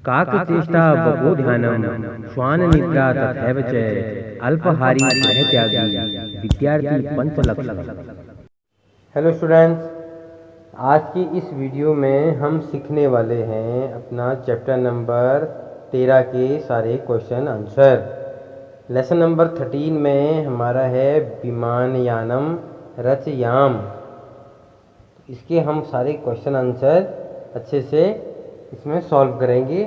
काकचेष्टा बभोध्यानम श्वान निद्रा तथैव च अल्पहारी गृहत्यागी विद्यार्थी पंचलक्षण। हेलो स्टूडेंट्स, आज की इस वीडियो में हम सीखने वाले हैं अपना चैप्टर नंबर 13 के सारे क्वेश्चन आंसर। लेसन नंबर 13 में हमारा है विमानयानम रचयाम। इसके हम सारे क्वेश्चन आंसर अच्छे से इसमें सॉल्व करेंगे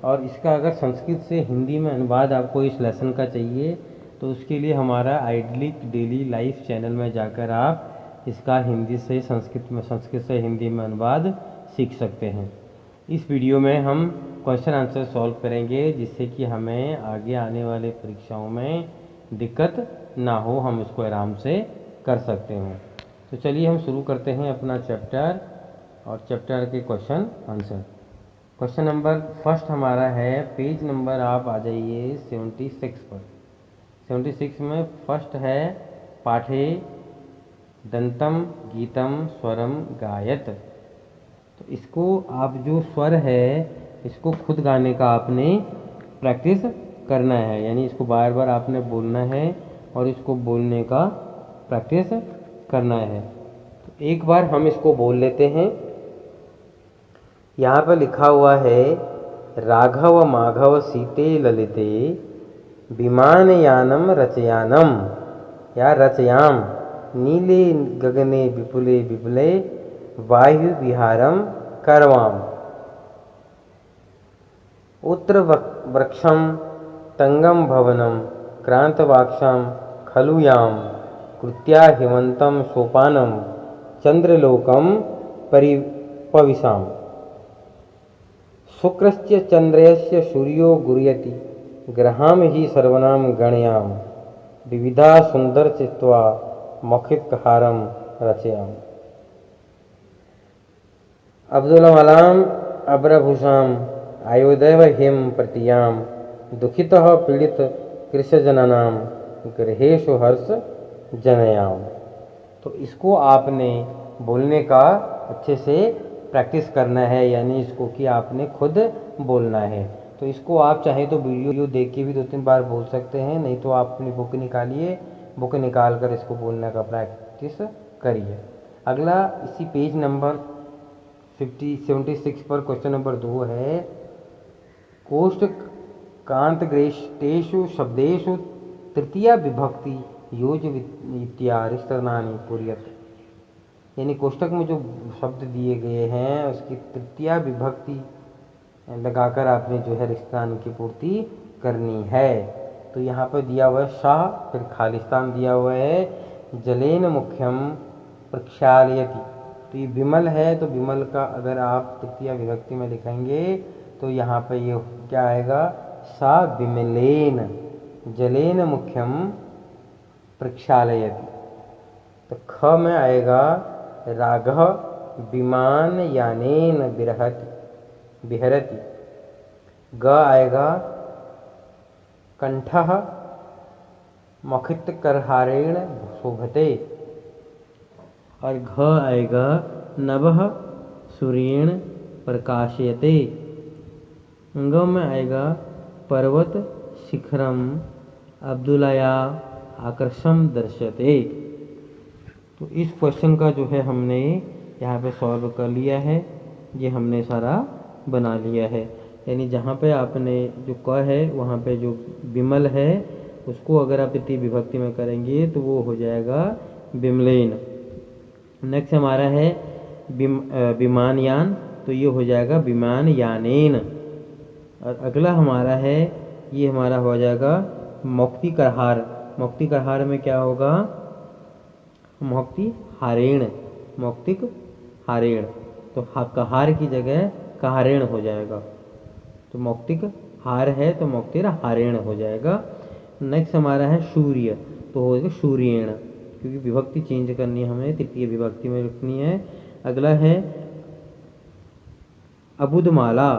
और इसका अगर संस्कृत से हिंदी में अनुवाद आपको इस लेसन का चाहिए तो उसके लिए हमारा आइडलिक डेली लाइफ चैनल में जाकर आप इसका हिंदी से संस्कृत से हिंदी में अनुवाद सीख सकते हैं। इस वीडियो में हम क्वेश्चन आंसर सॉल्व करेंगे जिससे कि हमें आगे आने वाले परीक्षाओं में दिक्कत ना हो, हम उसको आराम से कर सकते हैं। तो चलिए हम शुरू करते हैं अपना चैप्टर और चैप्टर के question answer. Question number first हमारा है, पेज नंबर आप आ जाइए 76 पर। 76 में फर्स्ट है पाठे दंतम गीतम स्वरम गायत। तो इसको आप जो स्वर है इसको खुद गाने का आपने प्रैक्टिस करना है, यानी इसको बार बार आपने बोलना है और इसको बोलने का प्रैक्टिस करना है। तो एक बार हम इसको बोल लेते हैं। यहाँ पर लिखा हुआ है राघव माघव सीते ललिते विमानयानम रचयानम या रचयाम नीले गगने विपुले विपुले वायु विहारम करवाम। उत्तर वृक्षम तंगम भवनम क्रांतवाक्षम खलुयाम कृत्या हिमंतम सोपानम चंद्रलोकम परिपविशाम। शुक्रस्य चंद्रस्य सूर्यो गुर्यति ग्रहाम ही सर्वनाम गणयाम विविधा सुंदर चित्वा मौखिकहारम रचयाम। अब्दुल मलाम अब्रभूषाम आयोदैव हिम प्रतियाम दुखितः पीड़ित कृष्णजननाम गृहेषु हर्ष जनयाम। तो इसको आपने बोलने का अच्छे से प्रैक्टिस करना है, यानी इसको कि आपने खुद बोलना है। तो इसको आप चाहे तो वीडियो देख के भी 2-3 बार बोल सकते हैं, नहीं तो आप अपनी बुक निकालिए, बुक निकाल कर इसको बोलने का प्रैक्टिस करिए। अगला इसी पेज नंबर 76 पर क्वेश्चन नंबर 2 है, कोष्ठ कांतग्रेष्टेषु शब्देषु तृतीया विभक्ति योज इत्यारिस्तनानि कुर्यत। यानी कोष्ठक में जो शब्द दिए गए हैं उसकी तृतीया विभक्ति लगाकर आपने जो है रिश्तान की पूर्ति करनी है। तो यहाँ पर दिया हुआ है शाह, फिर खालिस्तान दिया हुआ है जलेन मुख्यम प्रक्षालयति। तो ये विमल है, तो विमल का अगर आप तृतीया विभक्ति में लिखेंगे तो यहाँ पर ये क्या आएगा, सा विमलेन जलेन मुख्यम प्रक्षालयति। तो ख में आएगा राघव विमान यानेन विहरति। ग आएगा कंठः मौखिकहारेण शोभते। और घ आएगा नभः सूर्येण प्रकाशयते। ग में आएगा पर्वत शिखरम अब्दुलया आकर्षम दर्शते। तो इस क्वेश्चन का जो है हमने यहाँ पे सॉल्व कर लिया है, ये हमने सारा बना लिया है। यानी जहाँ पे आपने जो क है वहाँ पे जो विमल है उसको अगर आप तृतीय विभक्ति में करेंगे तो वो हो जाएगा विमलेन। नेक्स्ट हमारा है विमानयान, तो ये हो जाएगा विमानयानेन। और अगला हमारा है, ये हमारा हो जाएगा मौक्तिकहार। मौक्तिकहार में क्या होगा, मौक्तिहारेण, मौक्तिकहारेण। तो कहार की जगह कहारेण हो जाएगा। तो मौक्तिक हार है तो मौक्तिहारेण हो जाएगा। नेक्स्ट हमारा है सूर्य, तो हो जाएगा सूर्येण, क्योंकि विभक्ति चेंज करनी है हमें, तृतीय विभक्ति में लिखनी है। अगला है अबुदमाला।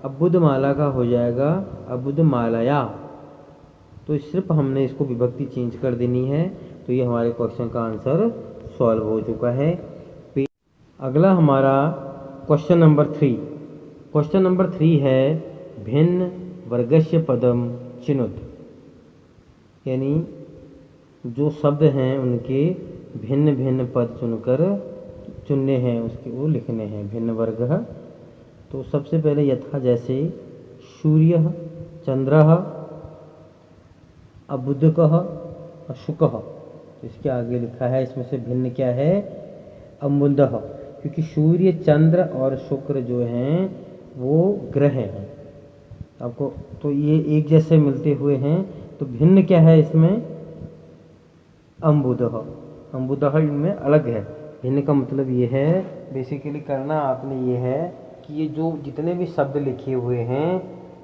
अबुदमाला का हो जाएगा अबुदमालया। तो सिर्फ हमने इसको विभक्ति चेंज कर देनी है। तो ये हमारे क्वेश्चन का आंसर सॉल्व हो चुका है। अगला हमारा क्वेश्चन नंबर 3। क्वेश्चन नंबर 3 है भिन्न वर्गस्य पदम चिनुत, यानी जो शब्द हैं उनके भिन्न भिन्न पद चुनने हैं, उसके वो लिखने हैं, भिन्न वर्ग। तो सबसे पहले यथा जैसे सूर्य, चंद्र, अबुधक, अशुक, इसके आगे लिखा है इसमें से भिन्न क्या है, अम्बुद, क्योंकि सूर्य, चंद्र और शुक्र जो हैं वो ग्रह हैं आपको, तो ये एक जैसे मिलते हुए हैं, तो भिन्न क्या है इसमें, अम्बुद। अम्बुद इनमें अलग है। भिन्न का मतलब ये है, बेसिकली करना आपने ये है कि ये जो जितने भी शब्द लिखे हुए हैं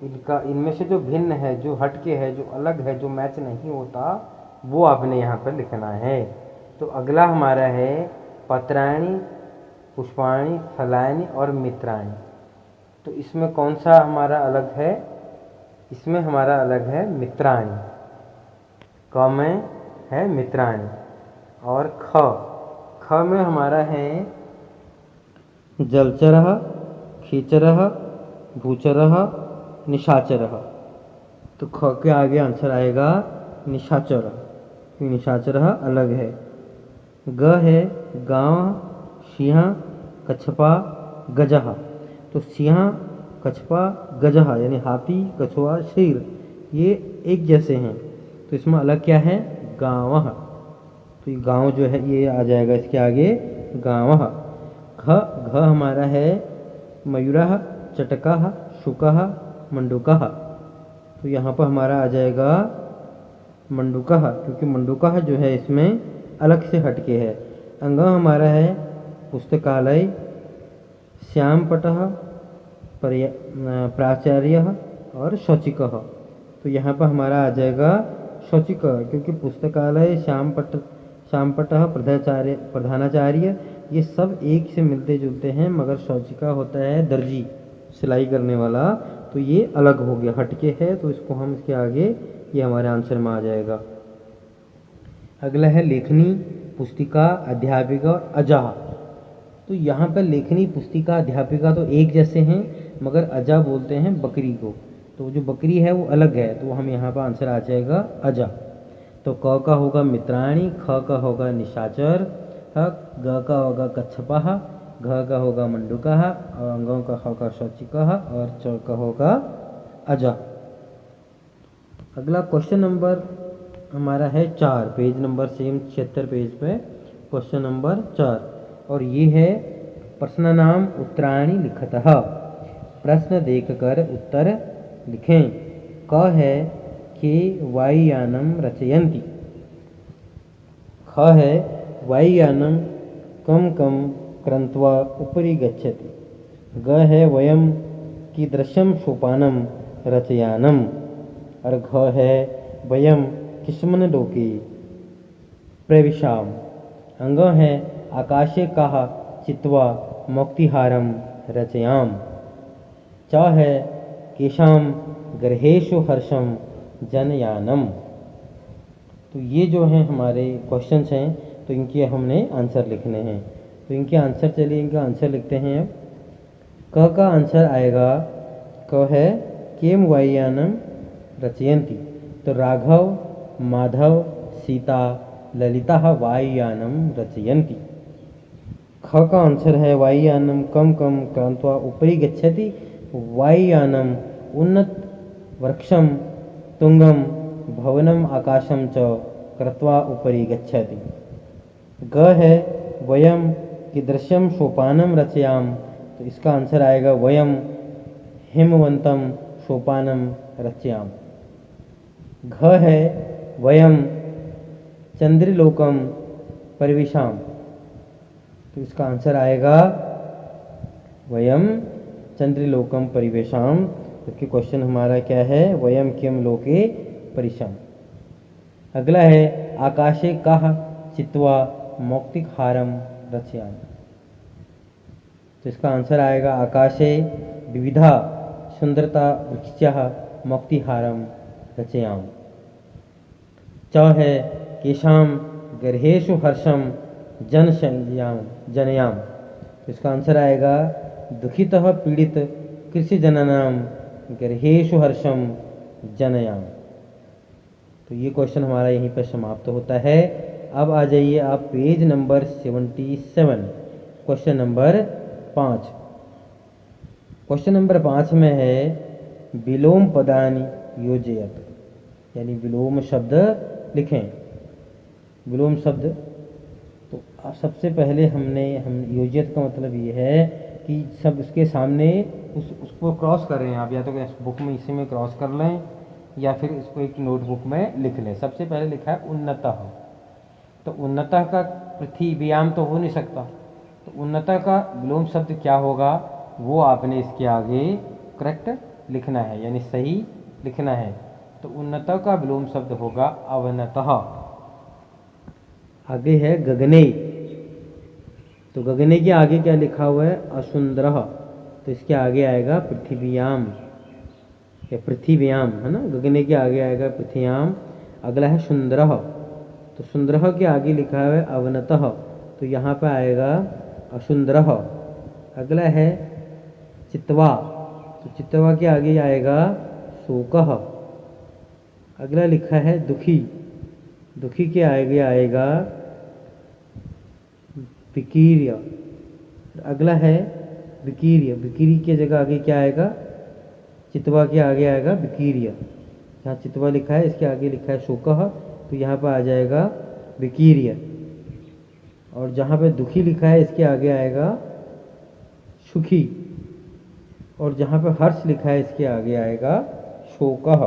इनमें से जो भिन्न है, जो हटके है, जो अलग है, जो मैच नहीं होता, वो आपने यहाँ पर लिखना है। तो अगला हमारा है पत्राणि, पुष्पाणि, फलानि और मित्राणि। तो इसमें कौन सा हमारा अलग है, इसमें हमारा अलग है मित्राणि, क में है मित्राणि, और ख में हमारा है जलचरः, खीचरः, भूचरः, निशाचरः। तो ख के आगे आंसर आएगा निशाचर, निशाचरः अलग है। ग है गांव, सिंह, कछपा, गजह। तो सिंह, कछपा, गजह यानी हाथी, कछुआ, शेर, ये एक जैसे हैं, तो इसमें अलग क्या है, गांव। तो ये गांव जो है ये आ जाएगा इसके आगे गांव। घ हमारा है मयूरः, चटकः, शुकः, मंडूकः। तो यहाँ पर हमारा आ जाएगा मंडूकः, क्योंकि मंडूकः जो है इसमें अलग से हटके है। अंग हमारा है पुस्तकालय, श्यामपटः, प्राचार्य और शौचिकः। तो यहाँ पर हमारा आ जाएगा शौचिक, क्योंकि पुस्तकालय, श्यामपटः, प्रधानाचार्य, ये सब एक से मिलते जुलते हैं, मगर शौचिका होता है दर्जी, सिलाई करने वाला, तो ये अलग हो गया, हटके है, तो इसको हम इसके आगे ये हमारे आंसर में आ जाएगा। अगला है लेखनी, पुस्तिका, अध्यापिका और अजा। तो यहाँ पर लेखनी, पुस्तिका, अध्यापिका तो एक जैसे हैं, मगर अजा बोलते हैं बकरी को, तो जो बकरी है वो अलग है, तो हम यहाँ पर आंसर आ जाएगा अजा। तो क का होगा मित्राणि, ख का होगा निशाचर, ग का होगा कच्छपः, घ का होगा मंडूकः, और अंगों का होगा शौचिकः, और च का होगा अजा। अगला क्वेश्चन नंबर हमारा है 4, पेज नंबर सेम 76 पेज पे क्वेश्चन नंबर 4, और ये है प्रश्न नाम उत्तराणि लिखतः। प्रश्न देखकर उत्तर लिखें। क है के वायुयानं रचयन्ति, ख है वायुयानं कं कं क्रन्त्वा उपरि गच्छति, ग है वयं कीदृशं सोपानं रचयामः, और घ है वयं किस्मिन् लोके प्रविशाम। अंग है आकाशे कः चित्वा मौक्तिहारं रचयाम। च है केषां गृहेषु हर्षं जनयानम्। तो ये जो हैं हमारे क्वेश्चंस हैं, तो इनके हमने आंसर लिखने हैं। तो इनके आंसर, चलिए इनका आंसर लिखते हैं। अब क का आंसर आएगा, क है केम वायुयानं रचयन्ति, तो राघव, माधव, सीता, ललिता वायुयानं रचयन्ति। ख का आंसर है वायुयानं कं कं क्रांत्वा उपरि गच्छति, वायुयानं उन्नत वृक्षं तुंगं भवनम आकाशं च कृत्वा उपरि गच्छति। ग है वयं कीदृशं सोपानं रचयाम, तो इसका आंसर आएगा वयं हिमवन्तं सोपानं रचयाम। घ है वयं चंद्रलोकं परिविशाम, तो इसका आंसर आएगा वयं चंद्रलोकं परिवेशाम, क्योंकि क्वेश्चन हमारा क्या है, वयं किम लोके परिशाम। अगला है आकाशे कः चित्वा मौक्तिहारं रचयामि, तो इसका आंसर आएगा आकाशे विविधा सुंदरता वृक्षः मौक्तिहारं रचयामि। च है केषां गृहेषु हर्षं जनयाम, तो इसका आंसर आएगा दुखितः पीड़ित कृषिजनानां गर्हेषु हर्षम जनयाम। तो ये क्वेश्चन हमारा यहीं पर समाप्त होता है। अब आ जाइए आप page number 77, question number 5। Question number 5 में है विलोम पदानि योजयत, यानी विलोम शब्द लिखें। विलोम शब्द, तो सबसे पहले हम योजयत का मतलब ये है कि सब उसके सामने उसको क्रॉस कर रहे हैं आप, या तो बुक में इसी में क्रॉस कर लें या फिर इसको एक नोटबुक में लिख लें। सबसे पहले लिखा है उन्नतः, तो उन्नतः का पृथ्वीयाम तो हो नहीं सकता, तो उन्नतः का विलोम शब्द क्या होगा वो आपने इसके आगे करेक्ट लिखना है, यानी सही लिखना है। तो उन्नतः का विलोम शब्द होगा अवनतः। आगे है गगने, तो गगने के आगे क्या लिखा हुआ है असुंदरः, तो इसके आगे आएगा पृथ्वीयाम या पृथ्वीयाम, है ना। गगने के आगे आएगा पृथ्व्याम। अगला है सुंदरः, तो सुंदरः के आगे लिखा है अवनतः, तो यहाँ पर आएगा असुंदरः। अगला है चित्वा, तो चित्वा के आगे आएगा शोकः। अगला लिखा है दुखी, दुखी के आगे आएगा विकीर्य। अगला है विकीर्य, विकीर्य की जगह आगे क्या आएगा, चित्वा के आगे आएगा विकीर्य। जहाँ चित्वा लिखा है इसके आगे लिखा है शोकः, तो यहाँ पर आ जाएगा विकीर्य। और जहाँ पे दुखी लिखा है इसके आगे आएगा सुखी, और जहाँ पे हर्ष लिखा है इसके आगे आएगा शोकः।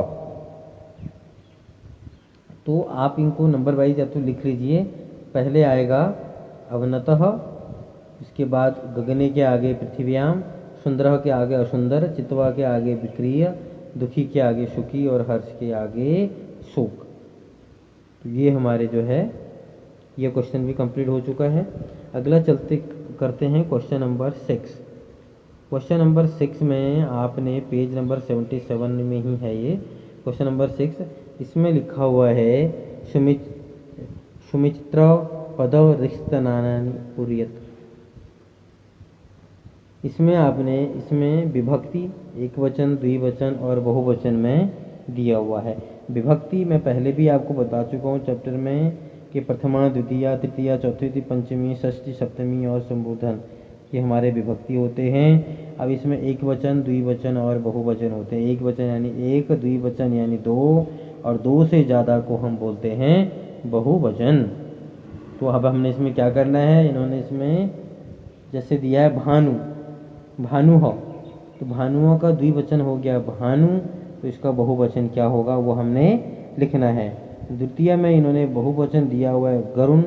तो आप इनको नंबर वाइज या तो लिख लीजिए। पहले आएगा अवनतः, इसके बाद गगने के आगे पृथ्व्याम, सुंदरः के आगे असुंदर, चित्वा के आगे विक्रिय, दुखी के आगे सुखी और हर्ष के आगे शोक। तो ये हमारे जो है ये क्वेश्चन भी कंप्लीट हो चुका है। अगला चलते करते हैं क्वेश्चन नंबर 6। क्वेश्चन नंबर 6 में आपने पेज नंबर 77 में ही है ये क्वेश्चन नंबर 6। इसमें लिखा हुआ है सुमित्र पदव रिक्तनानि पुर्यत। इसमें आपने विभक्ति एक वचन, द्विवचन और बहुवचन में दिया हुआ है। विभक्ति मैं पहले भी आपको बता चुका हूँ चैप्टर में कि प्रथमा, द्वितीया, तृतीया, चौथी, पंचमी, षष्ठी, सप्तमी और संबोधन, ये हमारे विभक्ति होते हैं। अब इसमें एक वचन, द्विवचन और बहुवचन होते हैं। एक वचन यानी एक, द्विवचन यानी दो, और दो से ज़्यादा को हम बोलते हैं बहुवचन। तो अब हमने इसमें क्या करना है, इन्होंने इसमें जैसे दिया है भानु, भानु हो, तो भानुओं का द्विवचन हो गया भानु, तो इसका बहुवचन क्या होगा वो हमने लिखना है। द्वितीय में इन्होंने बहुवचन दिया हुआ है गरुण।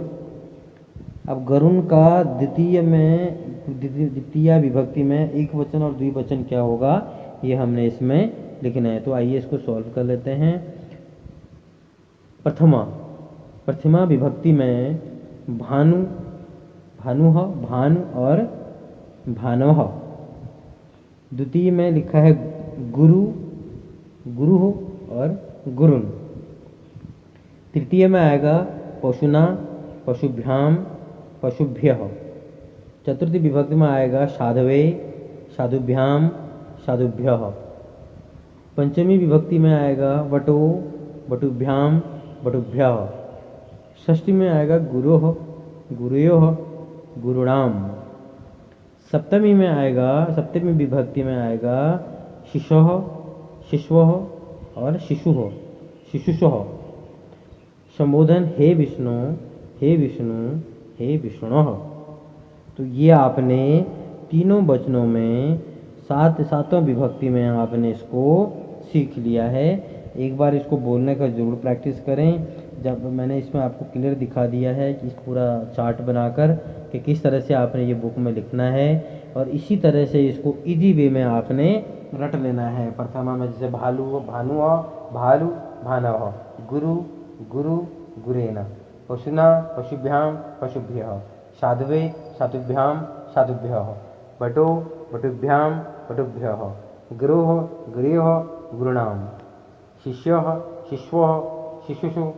अब गरुण का द्वितीय विभक्ति में एक वचन और द्विवचन क्या होगा ये हमने इसमें लिखना है। तो आइए इसको सॉल्व कर लेते हैं। प्रथमा विभक्ति में भानु, भानुः, भानु और भानवः। द्वितीय में लिखा है गुरु, गुरुः और गुरुन्। तृतीय में आएगा पशुना, पशुभ्याम, पशुभ्यः। चतुर्थी विभक्ति में आएगा साधवे, साधुभ्याम, साधुभ्यः। पंचमी विभक्ति में आएगा वटो, वटुभ्याम, वटुभ्यः। षष्ठी में आएगा गुरोः, गुरुयोः, गुरुणाम। सप्तमी में आएगा, सप्तमी विभक्ति में आएगा शिशोः, शिशवः और शिशुः, शिशुषः। संबोधन हे विष्णु, हे विष्णु, हे विष्णुः। तो ये आपने तीनों वचनों में सातों विभक्ति में आपने इसको सीख लिया है। एक बार इसको बोलने का ज़रूर प्रैक्टिस करें। जब मैंने इसमें आपको क्लियर दिखा दिया है कि इस पूरा चार्ट बनाकर कि किस तरह से आपने ये बुक में लिखना है, और इसी तरह से इसको इजी वे में आपने रट लेना है। प्रथमा में जैसे भालु, भानुः, भालु, भानवः। गुरु, गुरु, गुरेण। पशुना, पशुभ्याम, पशुभ्यः। साधवे, साधुभ्याम, साधुभ्यः। वटो, वटुभ्याम, वटुभ्यः। गुरोः, गुरुयोः, गुरुणाम। शिष्यः, शिशवः, शिशुषु।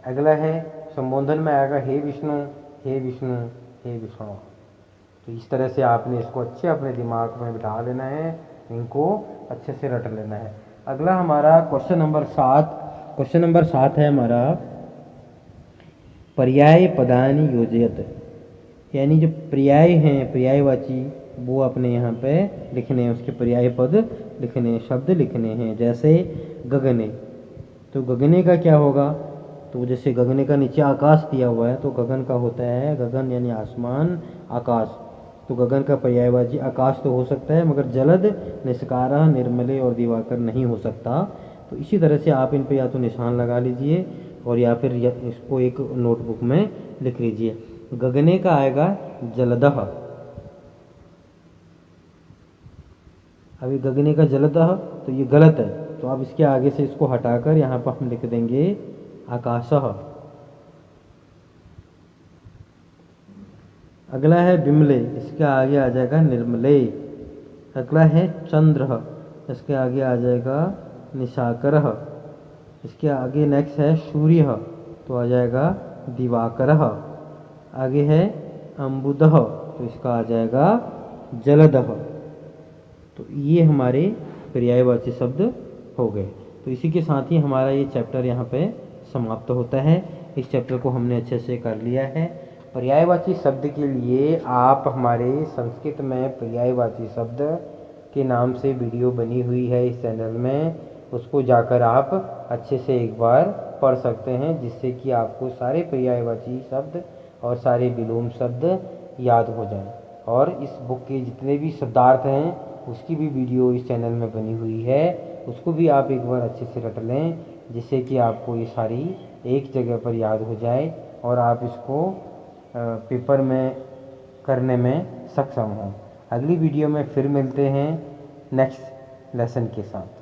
अगला है संबोधन में आएगा हे विष्णु, हे विष्णु, हे विष्णु। तो इस तरह से आपने इसको अच्छे अपने दिमाग में बिठा लेना है। इनको अच्छे से रट लेना है। अगला हमारा क्वेश्चन नंबर 7। क्वेश्चन नंबर 7 है हमारा पर्याय पदानि योजयत, यानी जो पर्याय हैं, पर्यायवाची, वो अपने यहाँ पे लिखने हैं, उसके पर्याय पद लिखने हैं, शब्द लिखने हैं। जैसे गगने, तो गगने का क्या होगा? तो जैसे गगने का नीचे आकाश दिया हुआ है, तो गगन का होता है, गगन यानी आसमान, आकाश, तो गगन का पर्यायवाची आकाश तो हो सकता है, मगर जलद, निष्कारा, निर्मले और दिवाकर नहीं हो सकता। तो इसी तरह से आप इन पे या तो निशान लगा लीजिए और या फिर इसको एक नोटबुक में लिख लीजिए। गगने का आएगा जलदह। अभी गगने का जलदह, तो ये गलत है, तो आप इसके आगे से इसको हटाकर यहाँ पर हम लिख देंगे आकाशः। अगला है बिमले, इसके आगे आ जाएगा निर्मले। अगला है चंद्र, इसके आगे आ जाएगा निशाकरः। इसके आगे नेक्स्ट है सूर्य, तो आ जाएगा दिवाकरः। आगे है अम्बुदः, तो इसका आ जाएगा जलदः। तो ये हमारे पर्यायवाची शब्द हो गए। तो इसी के साथ ही हमारा ये चैप्टर यहाँ पे समाप्त होता है। इस चैप्टर को हमने अच्छे से कर लिया है। पर्यायवाची शब्द के लिए आप हमारे संस्कृत में पर्यायवाची शब्द के नाम से वीडियो बनी हुई है इस चैनल में, उसको जाकर आप अच्छे से एक बार पढ़ सकते हैं, जिससे कि आपको सारे पर्यायवाची शब्द और सारे विलोम शब्द याद हो जाएं। और इस बुक के जितने भी शब्दार्थ हैं उसकी भी वीडियो इस चैनल में बनी हुई है, उसको भी आप एक बार अच्छे से रट लें, जिससे कि आपको ये सारी एक जगह पर याद हो जाए और आप इसको पेपर में करने में सक्षम हों। अगली वीडियो में फिर मिलते हैं नेक्स्ट लेसन के साथ।